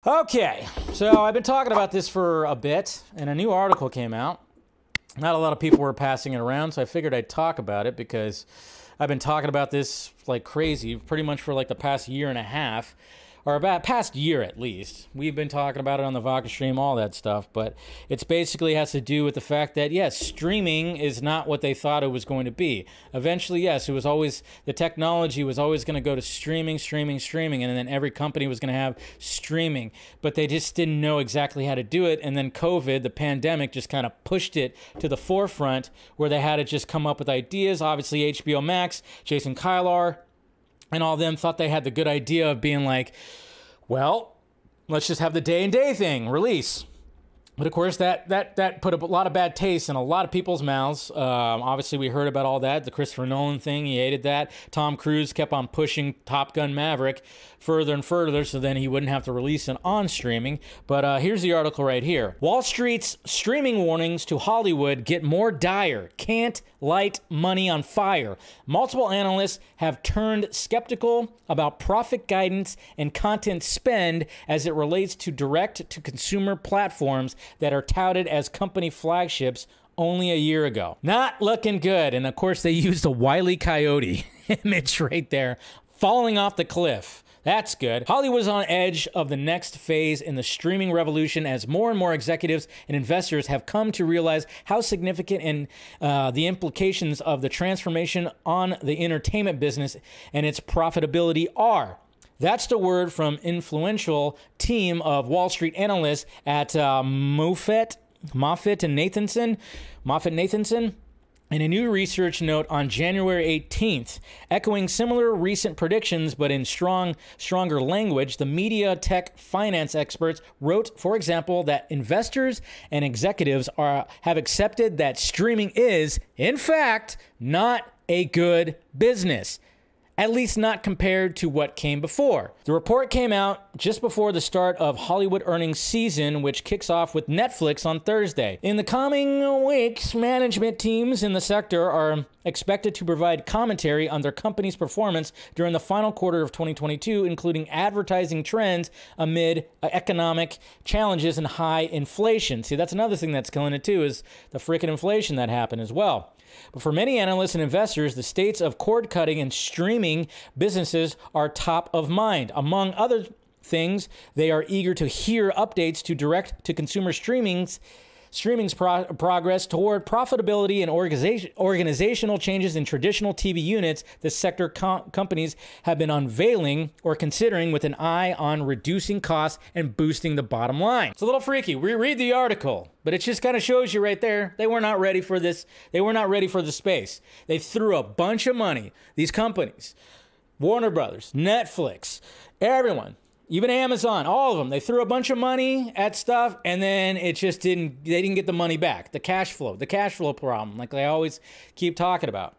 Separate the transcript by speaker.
Speaker 1: Okay, so I've been talking about this for a bit, and a new article came out. Not a lot of people were passing it around, so I figured I'd talk about it because I've been talking about this like crazy pretty much for like the past year and a half, or about past year at least. We've been talking about it on the Vodka stream, all that stuff, but it's basically has to do with the fact that, yes, streaming is not what they thought it was going to be. Eventually, yes, it was always, the technology was always going to go to streaming, and then every company was going to have streaming, but they just didn't know exactly how to do it, and then COVID, the pandemic, just kind of pushed it to the forefront where they had to just come up with ideas. Obviously, HBO Max, Jason Kilar, and all of them thought they had the good idea of being like, well, let's just have the day and day thing release. But of course, that put a lot of bad taste in a lot of people's mouths. Obviously, we heard about all that. The Christopher Nolan thing, he hated that. Tom Cruise kept on pushing Top Gun Maverick further and further so then he wouldn't have to release it on streaming. But here's the article right here. Wall Street's streaming warnings to Hollywood get more dire. Can't light money on fire. Multiple analysts have turned skeptical about profit guidance and content spend as it relates to direct-to-consumer platforms that are touted as company flagships only a year ago. Not looking good. And of course, they used a Wile E. Coyote image right there, falling off the cliff. That's good. Hollywood is on edge of the next phase in the streaming revolution as more and more executives and investors have come to realize how significant the implications of the transformation on the entertainment business and its profitability are. That's the word from influential team of Wall Street analysts at Moffett-Nathanson. In a new research note on January 18th, echoing similar recent predictions but in stronger language, the media tech finance experts wrote, for example, that investors and executives have accepted that streaming is, in fact, not a good business. At least not compared to what came before. The report came out just before the start of Hollywood earnings season, which kicks off with Netflix on Thursday. In the coming weeks, management teams in the sector are expected to provide commentary on their company's performance during the final quarter of 2022, including advertising trends amid economic challenges and high inflation. See, that's another thing that's killing it too, is the freaking inflation that happened as well. But for many analysts and investors, the states of cord cutting and streaming businesses are top of mind. Among other things, they are eager to hear updates to direct-to-consumer streaming's progress toward profitability and organizational changes in traditional TV units the sector companies have been unveiling or considering with an eye on reducing costs and boosting the bottom line. It's a little freaky. Reread the article, but it just kind of shows you right there, they were not ready for this. They were not ready for the space. They threw a bunch of money, these companies, Warner Brothers, Netflix, everyone, even Amazon, all of them, they threw a bunch of money at stuff and then it just they didn't get the money back. The cash flow problem, like they always keep talking about.